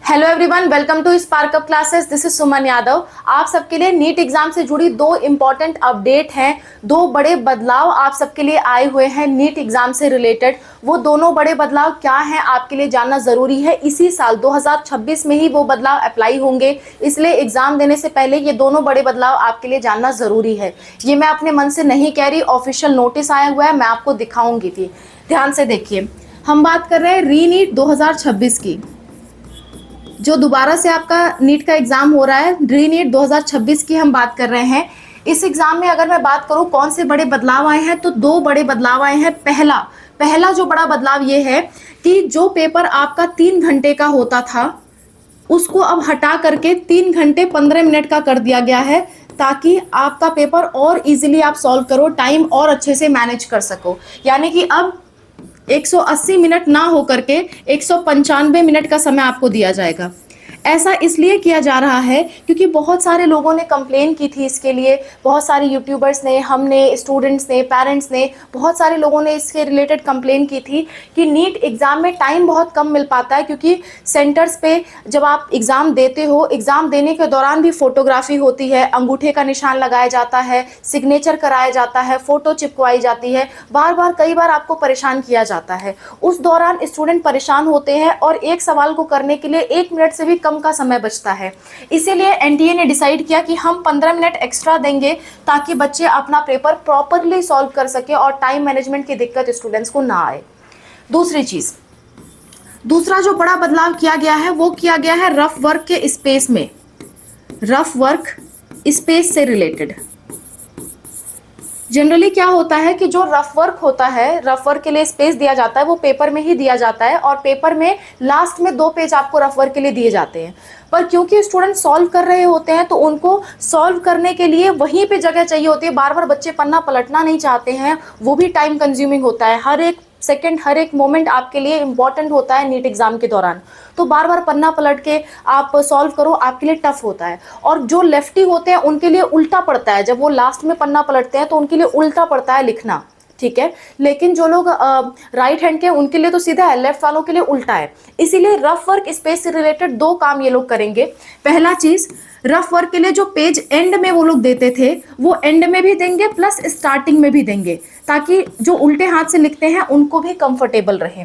Hello everyone, welcome to spark up classes. This is Suman Yadav. आप सबके लिए नीट एग्जाम से जुड़ी दो इम्पॉर्टेंट अपडेट हैं, दो बड़े बदलाव आप सबके लिए आए हुए हैं नीट एग्जाम से रिलेटेड। वो दोनों बड़े बदलाव क्या हैं आपके लिए जानना जरूरी है। इसी साल 2026 में ही वो बदलाव अप्लाई होंगे, इसलिए एग्जाम देने से पहले ये दोनों बड़े बदलाव आपके लिए जानना जरूरी है। ये मैं अपने मन से नहीं कह रही, ऑफिशियल नोटिस आया हुआ है, मैं आपको दिखाऊंगी भी। ध्यान से देखिए, हम बात कर रहे हैं री नीट 2026 की, जो दोबारा से आपका नीट का एग्जाम हो रहा है। री नीट 2026 की हम बात कर रहे हैं। इस एग्जाम में अगर मैं बात करूं कौन से बड़े बदलाव आए हैं, तो दो बड़े बदलाव आए हैं। पहला जो बड़ा बदलाव ये है कि जो पेपर आपका 3 घंटे का होता था उसको अब हटा करके 3 घंटे 15 मिनट का कर दिया गया है, ताकि आपका पेपर और इजीली आप सॉल्व करो, टाइम और अच्छे से मैनेज कर सको। यानी कि अब 180 मिनट ना होकर के 195 मिनट का समय आपको दिया जाएगा। ऐसा इसलिए किया जा रहा है क्योंकि बहुत सारे लोगों ने कंप्लेन की थी इसके लिए, बहुत सारे यूट्यूबर्स ने, हमने, स्टूडेंट्स ने, पेरेंट्स ने, बहुत सारे लोगों ने इसके रिलेटेड कंप्लेन की थी कि नीट एग्ज़ाम में टाइम बहुत कम मिल पाता है, क्योंकि सेंटर्स पे जब आप एग्ज़ाम देते हो, एग्ज़ाम देने के दौरान भी फोटोग्राफी होती है, अंगूठे का निशान लगाया जाता है, सिग्नेचर कराया जाता है, फ़ोटो चिपकवाई जाती है, बार बार कई बार आपको परेशान किया जाता है। उस दौरान स्टूडेंट परेशान होते हैं और एक सवाल को करने के लिए 1 मिनट से भी कम का समय बचता है। इसीलिए एनटीए ने डिसाइड किया कि हम 15 मिनट एक्स्ट्रा देंगे, ताकि बच्चे अपना पेपर प्रॉपरली सॉल्व कर सके और टाइम मैनेजमेंट की दिक्कत स्टूडेंट्स को ना आए। दूसरा जो बड़ा बदलाव किया गया है वो किया गया है रफ वर्क के स्पेस में, रफ वर्क स्पेस से रिलेटेड। जनरली क्या होता है कि जो रफ वर्क होता है, रफ वर्क के लिए स्पेस दिया जाता है, वो पेपर में ही दिया जाता है, और पेपर में लास्ट में 2 पेज आपको रफ वर्क के लिए दिए जाते हैं। पर क्योंकि स्टूडेंट सॉल्व कर रहे होते हैं तो उनको सॉल्व करने के लिए वहीं पे जगह चाहिए होती है। बार बार बच्चे पन्ना पलटना नहीं चाहते हैं, वो भी टाइम कंज्यूमिंग होता है। हर एक सेकंड, हर एक मोमेंट आपके लिए इंपॉर्टेंट होता है नीट एग्जाम के दौरान। तो बार बार पन्ना पलट के आप सॉल्व करो, आपके लिए टफ होता है। और जो लेफ्टी होते हैं उनके लिए उल्टा पड़ता है, जब वो लास्ट में पन्ना पलटते हैं तो उनके लिए उल्टा पड़ता है लिखना, ठीक है। लेकिन जो लोग राइट हैंड के, उनके लिए तो सीधा है, लेफ्ट वालों के लिए उल्टा है। इसीलिए रफ वर्क स्पेस से रिलेटेड 2 काम ये लोग करेंगे। पहला चीज, रफ वर्क के लिए जो पेज एंड में वो लोग देते थे वो एंड में भी देंगे, प्लस स्टार्टिंग में भी देंगे, ताकि जो उल्टे हाथ से लिखते हैं उनको भी कंफर्टेबल रहे।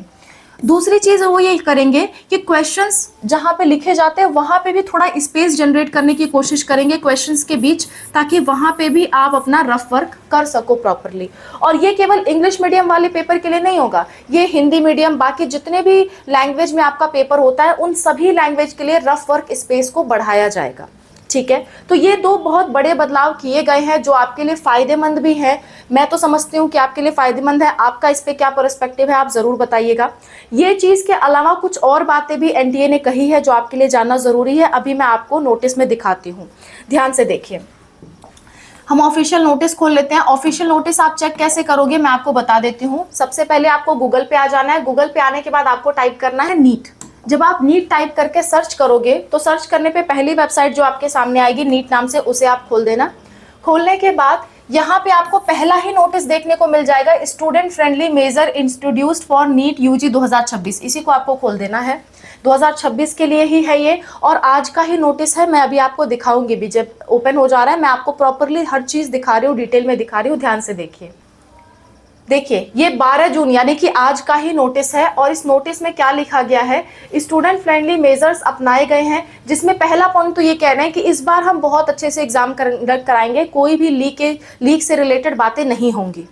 दूसरी चीज वो ये करेंगे कि क्वेश्चंस जहां पे लिखे जाते हैं वहां पे भी थोड़ा स्पेस जनरेट करने की कोशिश करेंगे क्वेश्चंस के बीच, ताकि वहां पे भी आप अपना रफ वर्क कर सको प्रॉपरली। और ये केवल इंग्लिश मीडियम वाले पेपर के लिए नहीं होगा, ये हिंदी मीडियम, बाकी जितने भी लैंग्वेज में आपका पेपर होता है उन सभी लैंग्वेज के लिए रफ वर्क स्पेस को बढ़ाया जाएगा, ठीक है। तो ये 2 बहुत बड़े बदलाव किए गए हैं जो आपके लिए फायदेमंद भी है। मैं तो समझती हूँ कि आपके लिए फायदेमंद है। आपका इस पे क्या पर्सपेक्टिव है, आप जरूर बताइएगा। ये चीज के अलावा कुछ और बातें भी एनटीए ने कही है जो आपके लिए जानना जरूरी है। अभी मैं आपको नोटिस में दिखाती हूँ, ध्यान से देखिए। हम ऑफिशियल नोटिस खोल लेते हैं। ऑफिशियल नोटिस आप चेक कैसे करोगे मैं आपको बता देती हूँ। सबसे पहले आपको गूगल पे आ जाना है। गूगल पे आने के बाद आपको टाइप करना है नीट। जब आप नीट टाइप करके सर्च करोगे तो सर्च करने पे पहली वेबसाइट जो आपके सामने आएगी नीट नाम से, उसे आप खोल देना। खोलने के बाद यहाँ पे आपको पहला ही नोटिस देखने को मिल जाएगा, student friendly measure introduced for NEET UG 2026। इसी को आपको खोल देना है। 2026 के लिए ही है ये, और आज का ही नोटिस है। मैं अभी आपको दिखाऊंगी भी, जब ओपन हो जा रहा है मैं आपको प्रॉपरली हर चीज दिखा रही हूँ, डिटेल में दिखा रही हूँ। ध्यान से देखिए ये 12 जून यानी कि आज का ही नोटिस है। और इस नोटिस में क्या लिखा गया है, स्टूडेंट फ्रेंडली मेजर्स अपनाए गए हैं, जिसमें पहला पॉइंट तो ये कह रहे हैं कि इस बार हम बहुत अच्छे से एग्जाम कंडक्ट कराएंगे, कोई भी लीक से रिलेटेड बातें नहीं होंगी,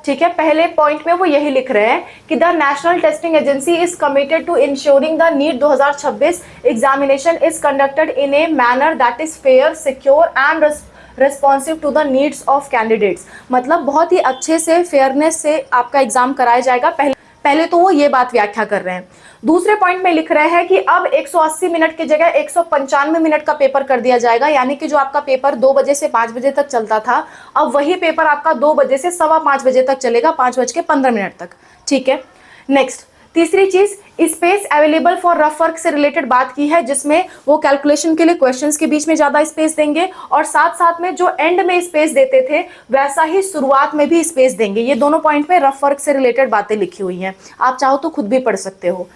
ठीक है। पहले पॉइंट में वो यही लिख रहे हैं कि the National Testing Agency is committed to ensuring the NEET 2026 examination is conducted in a manner that is fair, secure and responsive to the needs of candidates. मतलब बहुत ही अच्छे से, फेयरनेस से आपका एग्जाम कराया जाएगा। पहले तो वो ये बात व्याख्या कर रहे हैं। दूसरे पॉइंट में लिख रहे हैं कि अब 180 मिनट की जगह 195 मिनट का पेपर कर दिया जाएगा। यानी कि जो आपका पेपर 2 बजे से 5 बजे तक चलता था, अब वही पेपर आपका 2 बजे से 5:15 बजे तक चलेगा, 5:15 तक, ठीक है। नेक्स्ट, तीसरी चीज, space available for rough work से रिलेटेड बात की है, जिसमें वो कैलकुलेशन के लिए क्वेश्चंस के बीच में ज्यादा स्पेस देंगे, और साथ साथ में जो एंड में स्पेस देते थे वैसा ही शुरुआत में भी स्पेस देंगे। ये दोनों पॉइंट में रफ वर्क से रिलेटेड बातें लिखी हुई हैं, आप चाहो तो खुद भी पढ़ सकते हो।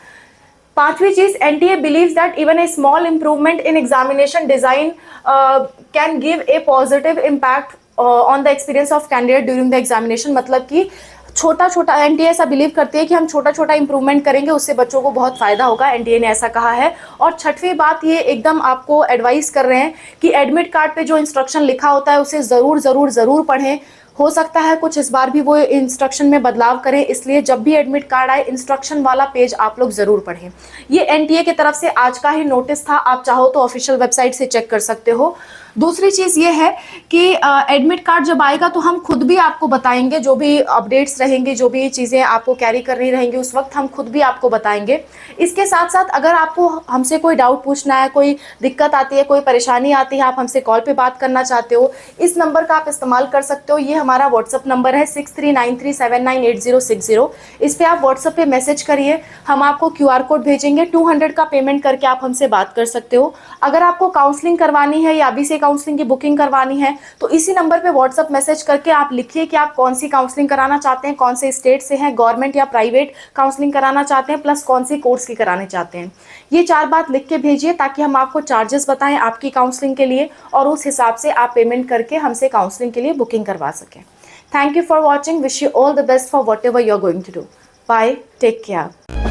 पांचवी चीज, NTA believes that even a small improvement in examination design can give a positive impact on the experience of candidate during the examination. मतलब कि छोटा छोटा, एनटीए ऐसा बिलीव करती है कि हम छोटा छोटा इंप्रूवमेंट करेंगे उससे बच्चों को बहुत फायदा होगा, एनटीए ने ऐसा कहा है। और छठवीं बात, ये एकदम आपको एडवाइस कर रहे हैं कि एडमिट कार्ड पे जो इंस्ट्रक्शन लिखा होता है उसे जरूर जरूर जरूर पढ़ें। हो सकता है कुछ इस बार भी वो इंस्ट्रक्शन में बदलाव करें, इसलिए जब भी एडमिट कार्ड आए इंस्ट्रक्शन वाला पेज आप लोग जरूर पढ़ें। ये एनटीए की तरफ से आज का ही नोटिस था, आप चाहो तो ऑफिशियल वेबसाइट से चेक कर सकते हो। दूसरी चीज ये है कि एडमिट कार्ड जब आएगा तो हम खुद भी आपको बताएंगे, जो भी अपडेट्स रहेंगे, जो भी चीजें आपको कैरी करनी रहेंगी उस वक्त हम खुद भी आपको बताएंगे। इसके साथ साथ अगर आपको हमसे कोई डाउट पूछना है, कोई दिक्कत आती है, कोई परेशानी आती है, आप हमसे कॉल पे बात करना चाहते हो, इस नंबर का आप इस्तेमाल कर सकते हो। ये हमारा व्हाट्सअप नंबर है 6393798060। इस पे आप व्हाट्सअप पे मैसेज करिए, हम आपको QR कोड भेजेंगे, 200 का पेमेंट करके आप हमसे बात कर सकते हो। अगर आपको काउंसलिंग करवानी है या अभी से काउंसलिंग की बुकिंग करवानी है तो इसी नंबर पे व्हाट्सअप मैसेज करके आप लिखिए कि आप कौन सी काउंसलिंग कराना चाहते हैं, कौन से स्टेट से हैं, गवर्नमेंट या प्राइवेट काउंसलिंग कराना चाहते हैं, प्लस कौन सी कोर्स की कराने चाहते हैं। ये 4 बात लिख के भेजिए ताकि हम आपको चार्जेस बताएं आपकी काउंसलिंग के लिए और उस हिसाब से आप पेमेंट करके हमसे काउंसलिंग के लिए बुकिंग करवा सकें। Thank you for watching, wish you all the best for whatever you are going to do. Bye, take care.